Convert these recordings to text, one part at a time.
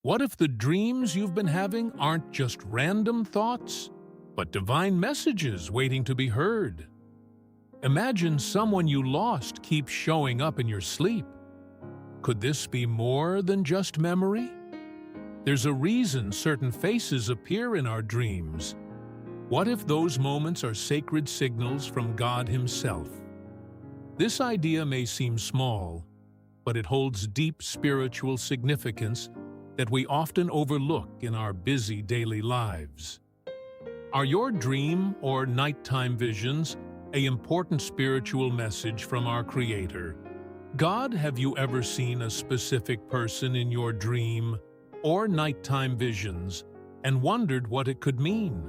What if the dreams you've been having aren't just random thoughts, but divine messages waiting to be heard? Imagine someone you lost keeps showing up in your sleep. Could this be more than just memory? There's a reason certain faces appear in our dreams. What if those moments are sacred signals from God Himself? This idea may seem small, but it holds deep spiritual significance that we often overlook in our busy daily lives. Are your dream or nighttime visions an important spiritual message from our Creator? God, have you ever seen a specific person in your dream or nighttime visions and wondered what it could mean?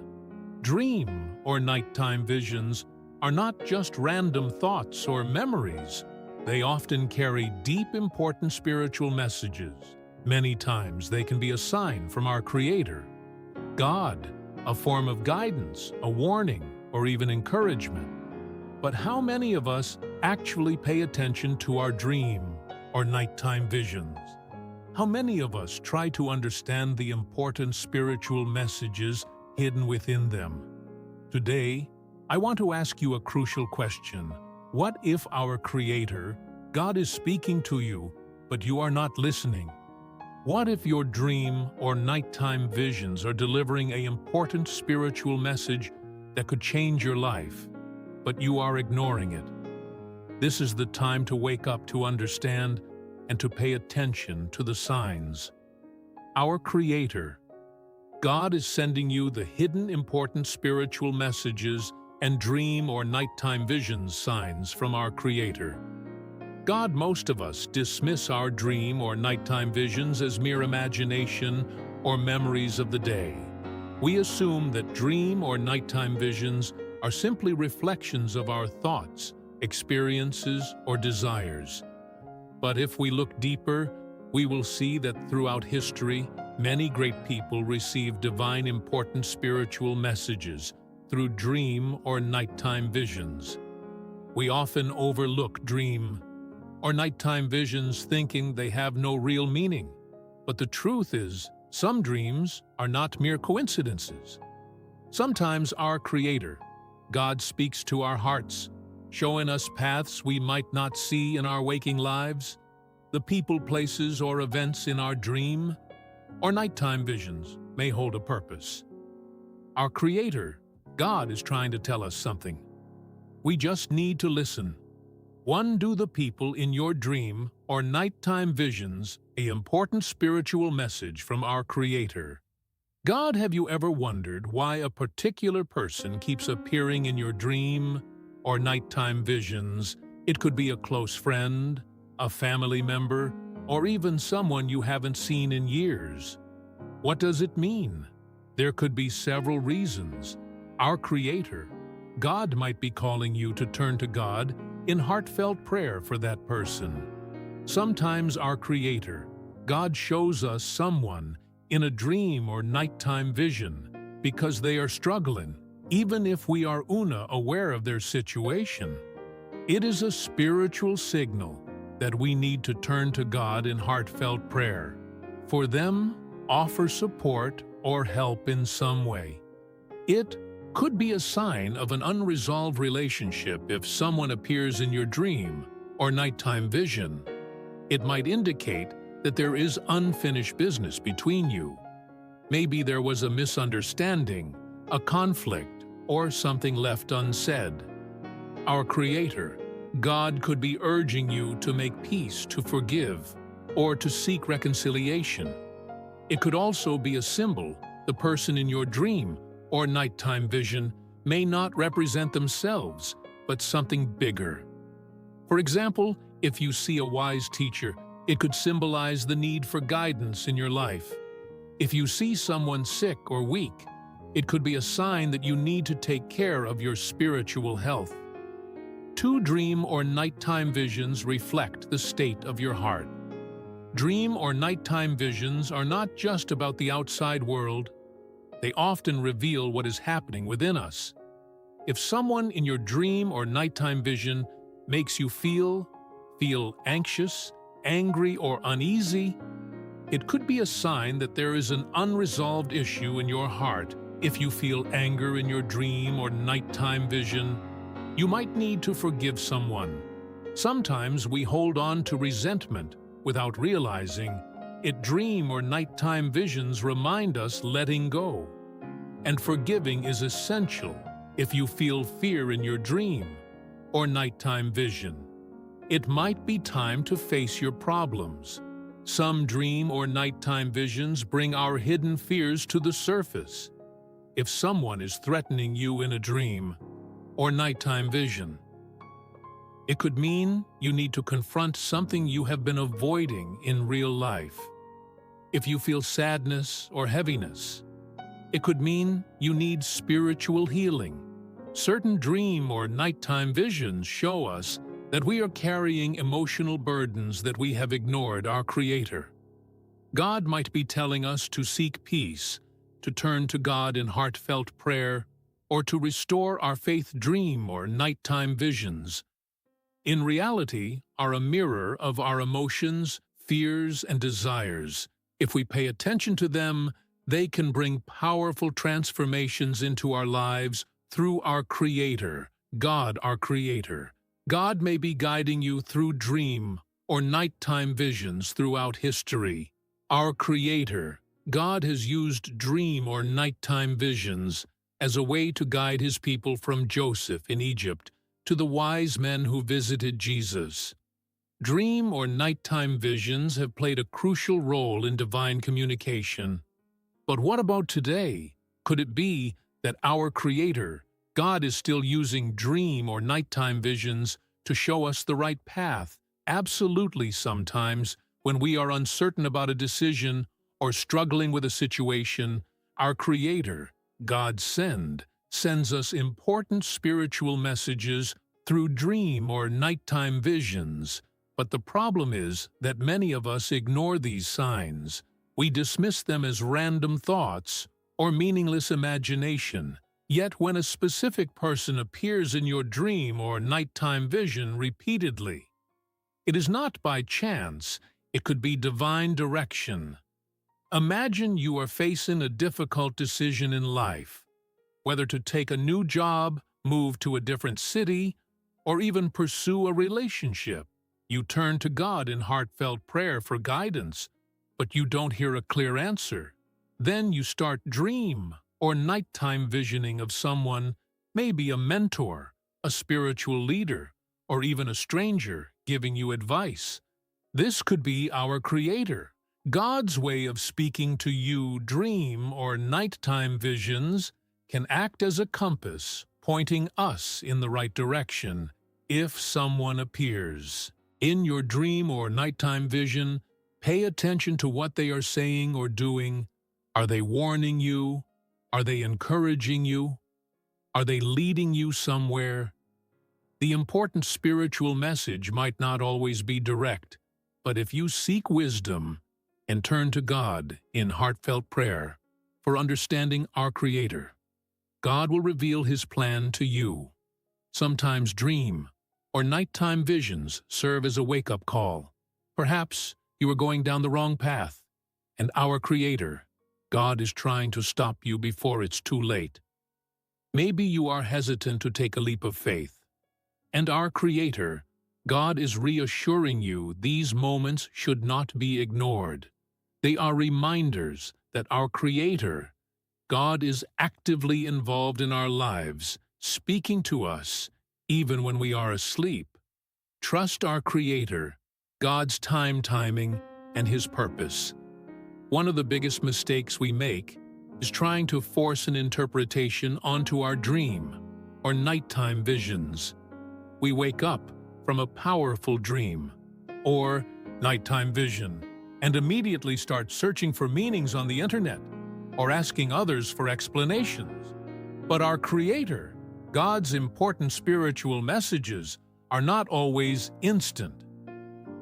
Dream or nighttime visions are not just random thoughts or memories. They often carry deep, important spiritual messages. Many times they can be a sign from our Creator, God, a form of guidance, a warning, or even encouragement. But how many of us actually pay attention to our dream or nighttime visions? How many of us try to understand the important spiritual messages hidden within them? Today, I want to ask you a crucial question. What if our Creator, God, is speaking to you, but you are not listening? What if your dream or nighttime visions are delivering an important spiritual message that could change your life, but you are ignoring it? This is the time to wake up, to understand, and to pay attention to the signs. Our Creator, God, is sending you the hidden important spiritual messages and dream or nighttime visions signs from our Creator. God, most of us dismiss our dream or nighttime visions as mere imagination or memories of the day. We assume that dream or nighttime visions are simply reflections of our thoughts, experiences, or desires. But if we look deeper, we will see that throughout history, many great people received divine important spiritual messages through dream or nighttime visions. We often overlook dream or nighttime visions thinking they have no real meaning. But the truth is, some dreams are not mere coincidences. Sometimes our Creator, God, speaks to our hearts, showing us paths we might not see in our waking lives. The people, places, or events in our dream or nighttime visions may hold a purpose. Our Creator, God, is trying to tell us something. We just need to listen. Do the people in your dream or nighttime visions an important spiritual message from our Creator? God, have you ever wondered why a particular person keeps appearing in your dream or nighttime visions? It could be a close friend, a family member, or even someone you haven't seen in years. What does it mean? There could be several reasons. Our Creator, God, might be calling you to turn to God in heartfelt prayer for that person. Sometimes our Creator, God, shows us someone in a dream or nighttime vision because they are struggling, even if we are unaware of their situation. It is a spiritual signal that we need to turn to God in heartfelt prayer. For them, offer support or help in some way. It could be a sign of an unresolved relationship if someone appears in your dream or nighttime vision. It might indicate that there is unfinished business between you. Maybe there was a misunderstanding, a conflict, or something left unsaid. Our Creator, God, could be urging you to make peace, to forgive, or to seek reconciliation. It could also be a symbol. The person in your dream or nighttime vision may not represent themselves, but something bigger. For example, if you see a wise teacher, it could symbolize the need for guidance in your life. If you see someone sick or weak, it could be a sign that you need to take care of your spiritual health. Two dream or nighttime visions reflect the state of your heart. Dream or nighttime visions are not just about the outside world. They often reveal what is happening within us. If someone in your dream or nighttime vision makes you feel anxious, angry, or uneasy, It could be a sign that there is an unresolved issue in your heart. If you feel anger in your dream or nighttime vision, you might need to forgive someone. Sometimes we hold on to resentment without realizing it. Dream or nighttime visions remind us letting go. And forgiving is essential. If you feel fear in your dream or nighttime vision, it might be time to face your problems. Some dream or nighttime visions bring our hidden fears to the surface. If someone is threatening you in a dream or nighttime vision, it could mean you need to confront something you have been avoiding in real life. If you feel sadness or heaviness, it could mean you need spiritual healing. Certain dream or nighttime visions show us that we are carrying emotional burdens that we have ignored our Creator. God might be telling us to seek peace, to turn to God in heartfelt prayer, or to restore our faith. Dream or nighttime visions, in reality, are a mirror of our emotions, fears, and desires. If we pay attention to them, they can bring powerful transformations into our lives through our Creator, God, our Creator. God may be guiding you through dream or nighttime visions throughout history. Our Creator, God, has used dream or nighttime visions as a way to guide His people from Joseph in Egypt to the wise men who visited Jesus. Dream or nighttime visions have played a crucial role in divine communication. But what about today? Could it be that our Creator, God, is still using dream or nighttime visions to show us the right path? Absolutely. Sometimes, when we are uncertain about a decision or struggling with a situation, our Creator, God, sends us important spiritual messages through dream or nighttime visions. But the problem is that many of us ignore these signs. We dismiss them as random thoughts or meaningless imagination. Yet when a specific person appears in your dream or nighttime vision repeatedly, it is not by chance. It could be divine direction. Imagine you are facing a difficult decision in life, whether to take a new job, move to a different city, or even pursue a relationship. You turn to God in heartfelt prayer for guidance, but you don't hear a clear answer. Then you start dream or nighttime visioning of someone, maybe a mentor, a spiritual leader, or even a stranger giving you advice. This could be our Creator, God's way of speaking to you. Dream or nighttime visions can act as a compass, pointing us in the right direction. If someone appears in your dream or nighttime vision, pay attention to what they are saying or doing. Are they warning you? Are they encouraging you? Are they leading you somewhere? The important spiritual message might not always be direct, but if you seek wisdom and turn to God in heartfelt prayer for understanding our Creator, God will reveal His plan to you. Sometimes dream or nighttime visions serve as a wake-up call. Perhaps you are going down the wrong path, and our Creator, God, is trying to stop you before it's too late. Maybe you are hesitant to take a leap of faith, and our Creator, God, is reassuring you these moments should not be ignored. They are reminders that our Creator, God, is actively involved in our lives, speaking to us even when we are asleep. Trust our Creator, God's timing, and His purpose. One of the biggest mistakes we make is trying to force an interpretation onto our dream or nighttime visions. We wake up from a powerful dream or nighttime vision and immediately start searching for meanings on the internet or asking others for explanations. But our Creator, God's important spiritual messages, are not always instant.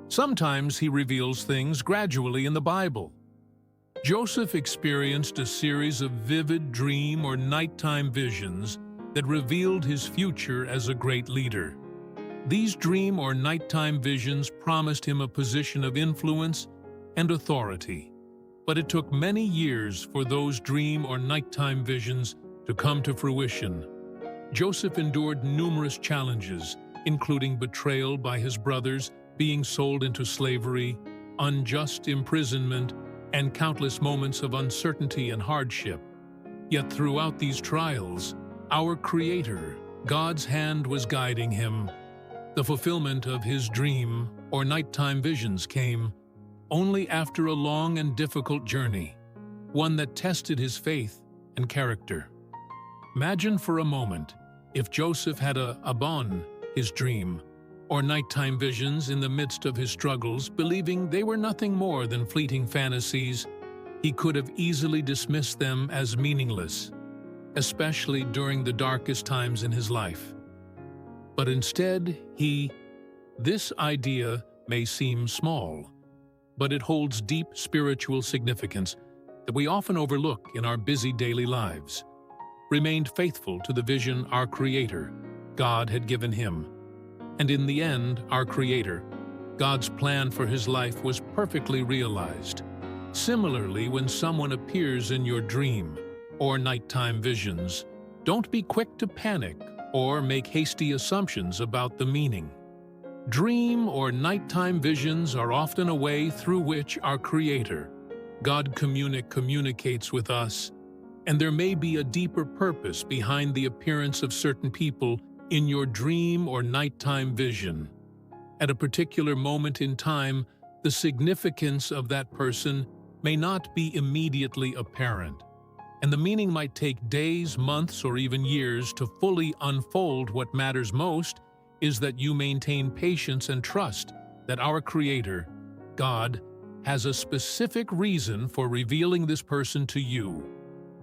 Sometimes He reveals things gradually in the Bible. Joseph experienced a series of vivid dream or nighttime visions that revealed his future as a great leader. These dream or nighttime visions promised him a position of influence and authority. But it took many years for those dream or nighttime visions to come to fruition. Joseph endured numerous challenges, including betrayal by his brothers, being sold into slavery, unjust imprisonment, and countless moments of uncertainty and hardship. Yet throughout these trials, our Creator, God's hand was guiding him. The fulfillment of his dream or nighttime visions came only after a long and difficult journey, one that tested his faith and character. Imagine for a moment if Joseph had abandoned his dream or nighttime visions in the midst of his struggles, believing they were nothing more than fleeting fantasies. He could have easily dismissed them as meaningless, especially during the darkest times in his life. But instead, this idea may seem small, but it holds deep spiritual significance that we often overlook in our busy daily lives. Remained faithful to the vision our Creator, God, had given him. And in the end, our Creator, God's plan for his life was perfectly realized. Similarly, when someone appears in your dream or nighttime visions, don't be quick to panic or make hasty assumptions about the meaning. Dream or nighttime visions are often a way through which our Creator, God, communicates with us, and there may be a deeper purpose behind the appearance of certain people in your dream or nighttime vision. At a particular moment in time, the significance of that person may not be immediately apparent, and the meaning might take days, months, or even years to fully unfold. What matters most is that you maintain patience and trust that our Creator, God, has a specific reason for revealing this person to you.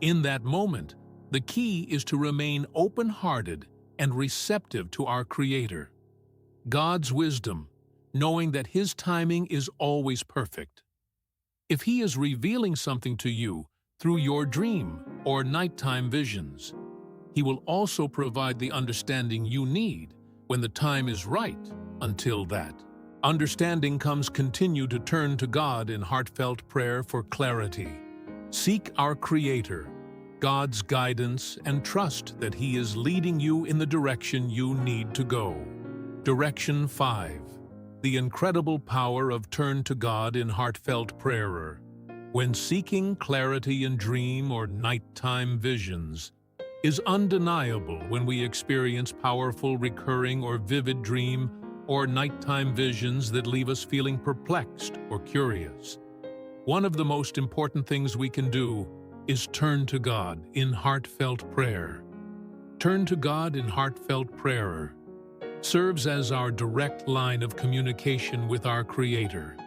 In that moment, the key is to remain open-hearted and receptive to our Creator, God's wisdom, knowing that His timing is always perfect. If He is revealing something to you through your dream or nighttime visions, He will also provide the understanding you need when the time is right. Until that understanding comes, continue to turn to God in heartfelt prayer for clarity. Seek our Creator, God's guidance, and trust that He is leading you in the direction you need to go. Direction 5. The incredible power of turn to God in heartfelt prayer. When seeking clarity in dream or nighttime visions is undeniable when we experience powerful, recurring, or vivid dream or nighttime visions that leave us feeling perplexed or curious. One of the most important things we can do is turn to God in heartfelt prayer. Turn to God in heartfelt prayer serves as our direct line of communication with our Creator,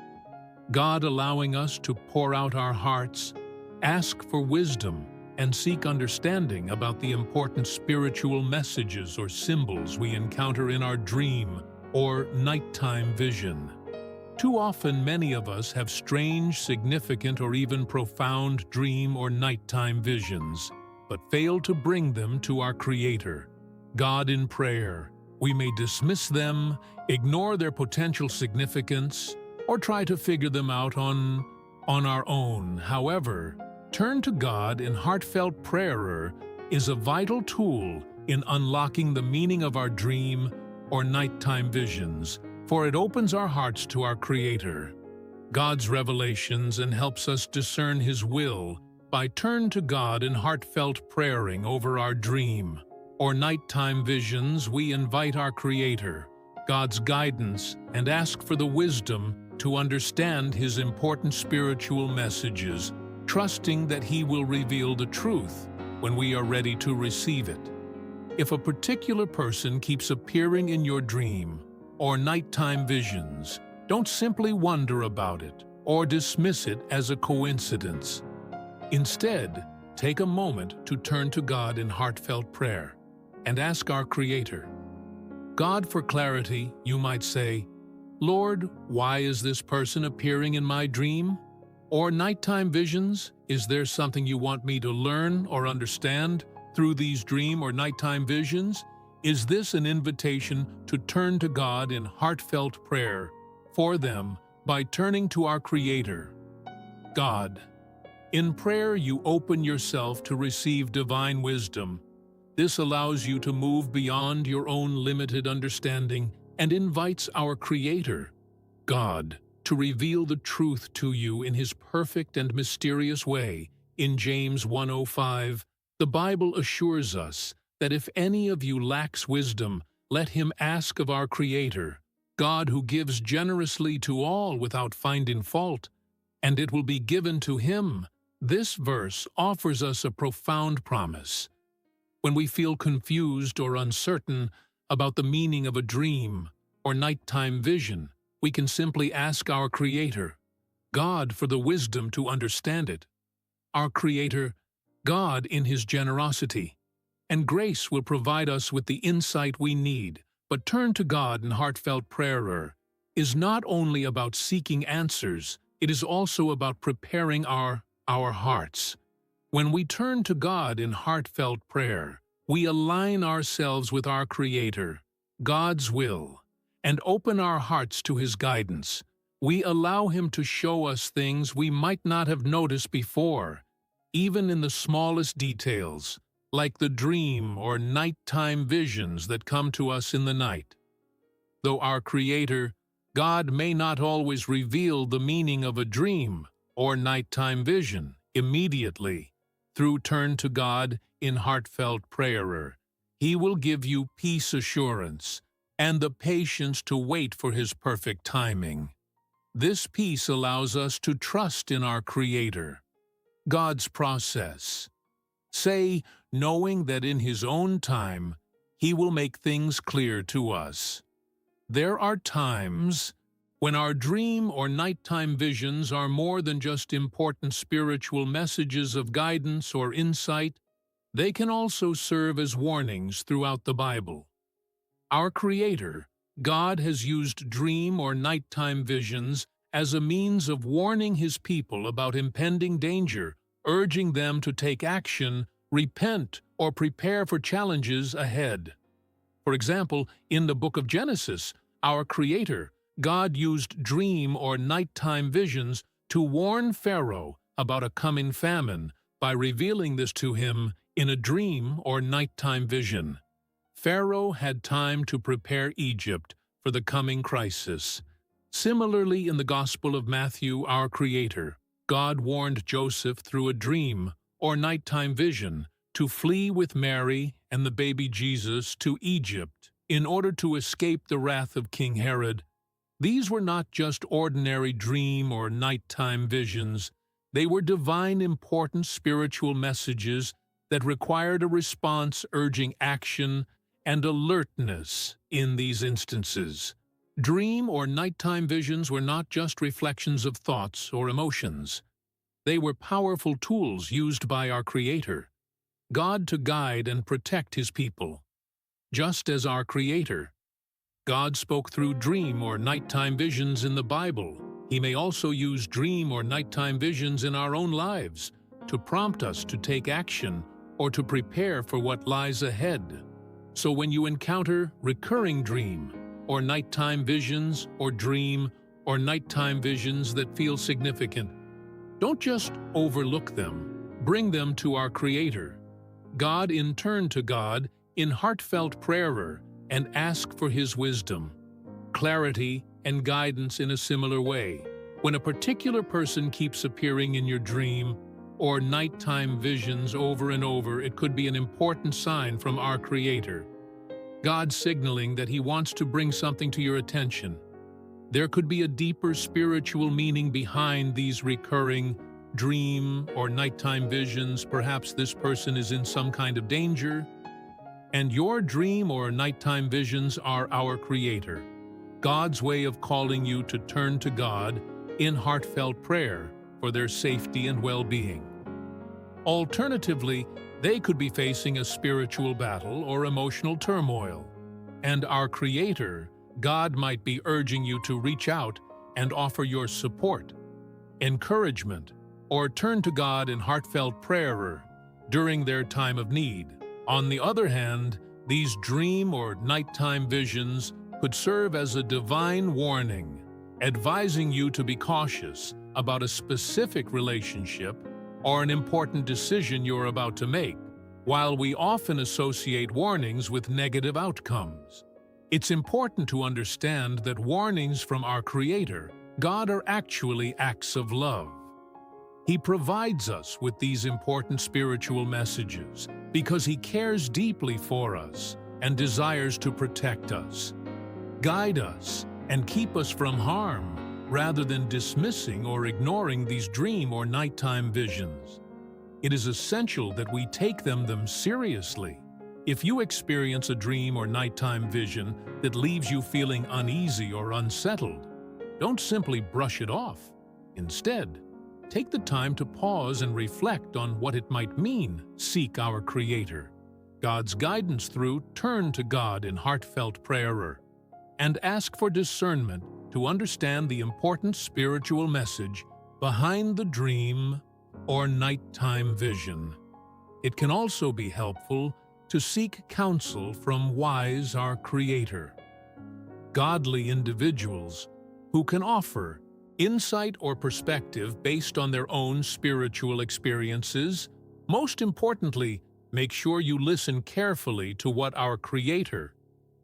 God, allowing us to pour out our hearts, ask for wisdom, and seek understanding about the important spiritual messages or symbols we encounter in our dream or nighttime vision. Too often, many of us have strange, significant, or even profound dream or nighttime visions, but fail to bring them to our Creator, God, in prayer. We may dismiss them, ignore their potential significance, or try to figure them out on our own. However, turn to God in heartfelt prayer is a vital tool in unlocking the meaning of our dream or nighttime visions, for it opens our hearts to our Creator, God's revelations, and helps us discern His will. By turn to God in heartfelt praying over our dream or nighttime visions, we invite our Creator, God's guidance, and ask for the wisdom to understand His important spiritual messages, trusting that He will reveal the truth when we are ready to receive it. If a particular person keeps appearing in your dream or nighttime visions, don't simply wonder about it or dismiss it as a coincidence. Instead, take a moment to turn to God in heartfelt prayer and ask our Creator, God, for clarity. You might say, Lord, why is this person appearing in my dream or nighttime visions? Is there something you want me to learn or understand through these dream or nighttime visions? Is this an invitation to turn to God in heartfelt prayer for them by turning to our Creator, God, In prayer, you open yourself to receive divine wisdom. This allows you to move beyond your own limited understanding and invites our Creator, God, to reveal the truth to you in His perfect and mysterious way. In James 1:05, the Bible assures us that if any of you lacks wisdom, let him ask of our Creator, God who gives generously to all without finding fault, and it will be given to him. This verse offers us a profound promise. When we feel confused or uncertain about the meaning of a dream or nighttime vision, we can simply ask our Creator, God, for the wisdom to understand it. Our Creator, God, in His generosity and grace, will provide us with the insight we need. But turn to God in heartfelt prayer is not only about seeking answers, it is also about preparing our hearts. When we turn to God in heartfelt prayer, we align ourselves with our Creator, God's will, and open our hearts to His guidance. We allow Him to show us things we might not have noticed before, even in the smallest details, like the dream or nighttime visions that come to us in the night. Though our Creator, God, may not always reveal the meaning of a dream or nighttime vision immediately, through turn to God in heartfelt prayer, He will give you peace assurance and the patience to wait for His perfect timing. This peace allows us to trust in our Creator, God's process. Say, knowing that in His own time, He will make things clear to us. There are times when our dream or nighttime visions are more than just important spiritual messages of guidance or insight. They can also serve as warnings throughout the Bible. Our Creator, God, has used dream or nighttime visions as a means of warning His people about impending danger, urging them to take action, repent, or prepare for challenges ahead. For example, in the book of Genesis, our Creator, God, used dream or nighttime visions to warn Pharaoh about a coming famine by revealing this to him in a dream or nighttime vision. Pharaoh had time to prepare Egypt for the coming crisis. Similarly, in the Gospel of Matthew, our Creator, God, warned Joseph through a dream or nighttime vision to flee with Mary and the baby Jesus to Egypt in order to escape the wrath of King Herod. These were not just ordinary dream or nighttime visions. They were divine, important spiritual messages that required a response, urging action and alertness in these instances. Dream or nighttime visions were not just reflections of thoughts or emotions. They were powerful tools used by our Creator, God, to guide and protect His people. Just as our Creator, God, spoke through dream or nighttime visions in the Bible, He may also use dream or nighttime visions in our own lives to prompt us to take action or to prepare for what lies ahead. So when you encounter recurring dream or nighttime visions or dream or nighttime visions that feel significant, don't just overlook them. Bring them to our Creator, God, in turn to God in heartfelt prayer, and ask for His wisdom, clarity, and guidance in a similar way. When a particular person keeps appearing in your dream or nighttime visions over and over, it could be an important sign from our Creator, God, signaling that He wants to bring something to your attention. There could be a deeper spiritual meaning behind these recurring dream or nighttime visions. Perhaps this person is in some kind of danger, and your dream or nighttime visions are our Creator, God's way of calling you to turn to God in heartfelt prayer for their safety and well-being. Alternatively, they could be facing a spiritual battle or emotional turmoil, and our Creator, God, might be urging you to reach out and offer your support, encouragement, or turn to God in heartfelt prayer during their time of need. On the other hand, these dream or nighttime visions could serve as a divine warning, advising you to be cautious about a specific relationship or an important decision you're about to make. While we often associate warnings with negative outcomes, it's important to understand that warnings from our Creator, God, are actually acts of love. He provides us with these important spiritual messages because He cares deeply for us and desires to protect us, guide us, and keep us from harm, rather than dismissing or ignoring these dream or nighttime visions. It is essential that we take them seriously. If you experience a dream or nighttime vision that leaves you feeling uneasy or unsettled, don't simply brush it off. Instead, take the time to pause and reflect on what it might mean. Seek our Creator, God's guidance through turn to God in heartfelt prayer, and ask for discernment to understand the important spiritual message behind the dream or nighttime vision. It can also be helpful to seek counsel from wise our Creator, godly individuals who can offer insight or perspective based on their own spiritual experiences. Most importantly, make sure you listen carefully to what our Creator,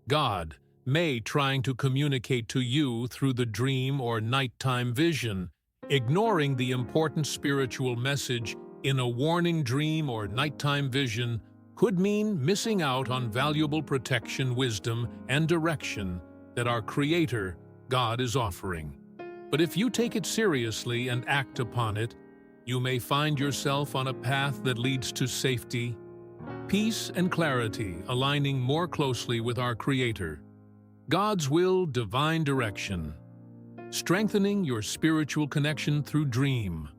God, may trying to communicate to you through the dream or nighttime vision. Ignoring the important spiritual message in a warning dream or nighttime vision could mean missing out on valuable protection, wisdom, and direction that our Creator, God, is offering. But if you take it seriously and act upon it, you may find yourself on a path that leads to safety, peace, and clarity, aligning more closely with our Creator, God's will, divine direction. Strengthening your spiritual connection through dream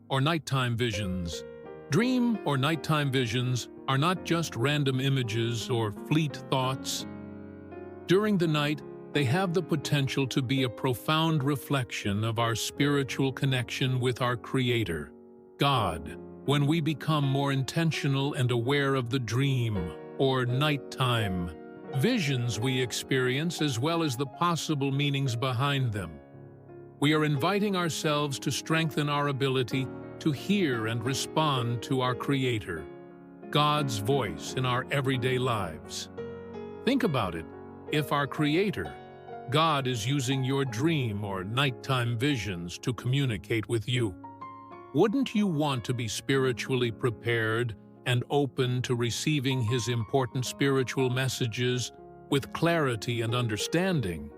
or nighttime visions. Dream or nighttime visions are not just random images or fleet thoughts. During the night, they have the potential to be a profound reflection of our spiritual connection with our Creator, God. When we become more intentional and aware of the dream or nighttime visions we experience, as well as the possible meanings behind them, we are inviting ourselves to strengthen our ability to hear and respond to our Creator, God's voice in our everyday lives. Think about it. If our Creator, God, is using your dream or nighttime visions to communicate with you, wouldn't you want to be spiritually prepared and open to receiving His important spiritual messages with clarity and understanding?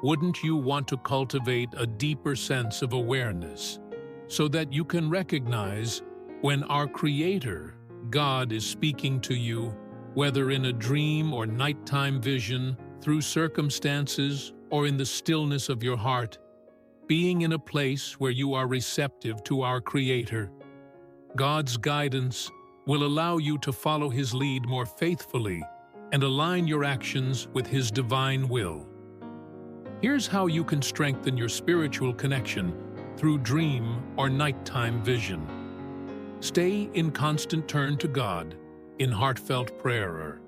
Wouldn't you want to cultivate a deeper sense of awareness so that you can recognize when our Creator, God, is speaking to you, whether in a dream or nighttime vision, through circumstances, or in the stillness of your heart? Being in a place where you are receptive to our Creator, God's guidance will allow you to follow His lead more faithfully and align your actions with His divine will. Here's how you can strengthen your spiritual connection through dream or nighttime vision. Stay in constant turn to God in heartfelt prayer.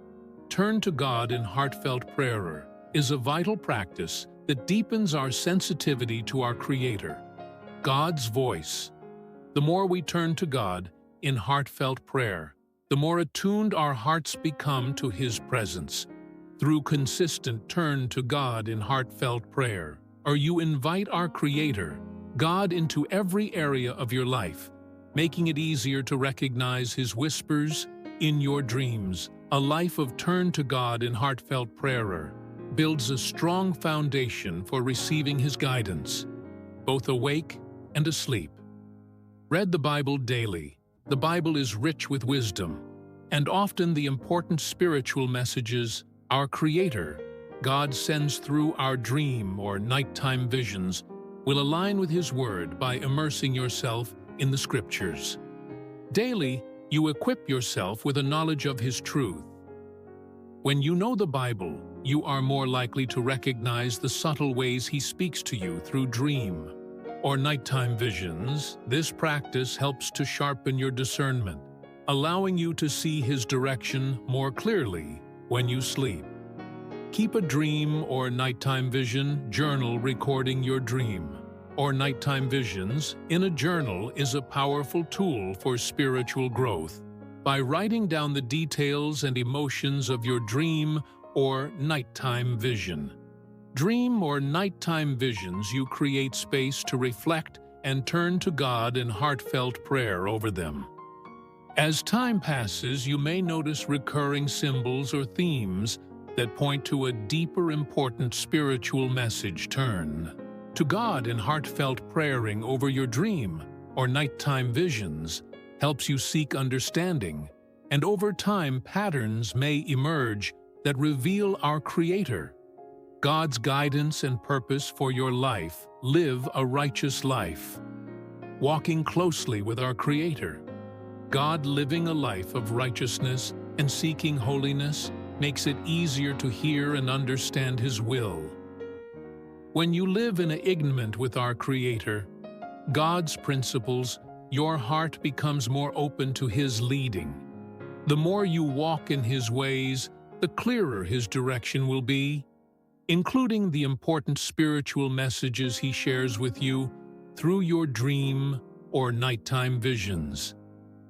Turn to God in heartfelt prayer is a vital practice that deepens our sensitivity to our Creator, God's voice. The more we turn to God in heartfelt prayer, the more attuned our hearts become to His presence. Through consistent turn to God in heartfelt prayer, you invite our Creator, God, into every area of your life, making it easier to recognize His whispers in your dreams. A life of turn to God in heartfelt prayer builds a strong foundation for receiving His guidance, both awake and asleep. Read the Bible daily. The Bible is rich with wisdom, and often the important spiritual messages our Creator, God, sends through our dream or nighttime visions will align with His Word by immersing yourself in the Scriptures. Daily, you equip yourself with a knowledge of His truth. When you know the Bible, you are more likely to recognize the subtle ways He speaks to you through dream or nighttime visions. This practice helps to sharpen your discernment, allowing you to see His direction more clearly when you sleep. Keep a dream or nighttime vision journal recording your dream or nighttime visions in a journal is a powerful tool for spiritual growth. By writing down the details and emotions of your dream or nighttime vision. Dream or nighttime visions, you create space to reflect and turn to God in heartfelt prayer over them. As time passes, you may notice recurring symbols or themes that point to a deeper, important spiritual message. Turn to God in heartfelt praying over your dream or nighttime visions helps you seek understanding, and over time patterns may emerge that reveal our Creator, God's guidance and purpose for your life. Live a righteous life. Walking closely with our Creator. God, living a life of righteousness and seeking holiness makes it easier to hear and understand His will. When you live in agreement with our Creator, God's principles, your heart becomes more open to His leading. The more you walk in His ways, the clearer His direction will be, including the important spiritual messages He shares with you through your dream or nighttime visions.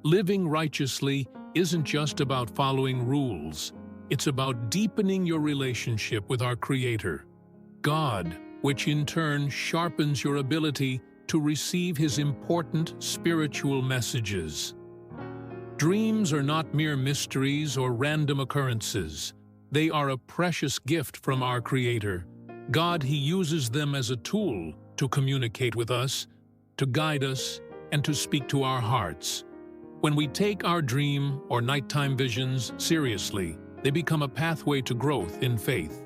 Living righteously isn't just about following rules. It's about deepening your relationship with our Creator, God, which in turn sharpens your ability to receive His important spiritual messages. Dreams are not mere mysteries or random occurrences. They are a precious gift from our Creator. God, He uses them as a tool to communicate with us, to guide us, and to speak to our hearts. When we take our dream or nighttime visions seriously, they become a pathway to growth in faith,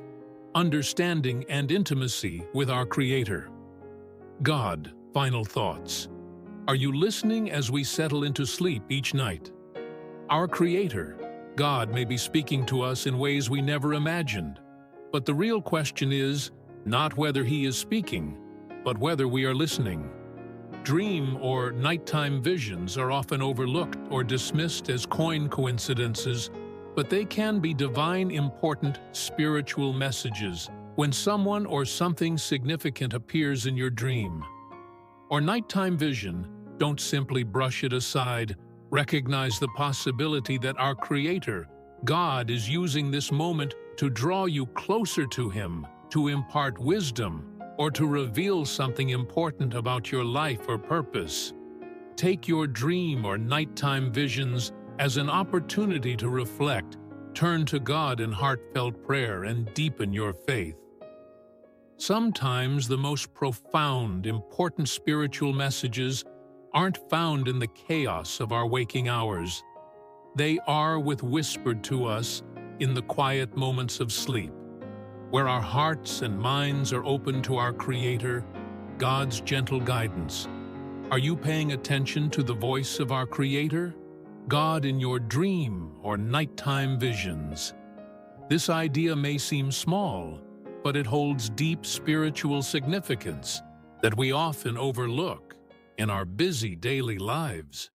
understanding, and intimacy with our Creator. God, final thoughts. Are you listening as we settle into sleep each night? Our Creator, God, may be speaking to us in ways we never imagined. But the real question is not whether He is speaking, but whether we are listening. Dream or nighttime visions are often overlooked or dismissed as coincidences, but they can be divine, important spiritual messages when someone or something significant appears in your dream or nighttime vision. Don't simply brush it aside. Recognize the possibility that our Creator, God, is using this moment to draw you closer to Him, to impart wisdom, or to reveal something important about your life or purpose. Take your dream or nighttime visions as an opportunity to reflect, turn to God in heartfelt prayer, and deepen your faith. Sometimes the most profound, important spiritual messages aren't found in the chaos of our waking hours. They are whispered to us in the quiet moments of sleep, where our hearts and minds are open to our Creator, God's gentle guidance. Are you paying attention to the voice of our Creator, God, in your dream or nighttime visions? This idea may seem small, but it holds deep spiritual significance that we often overlook in our busy daily lives.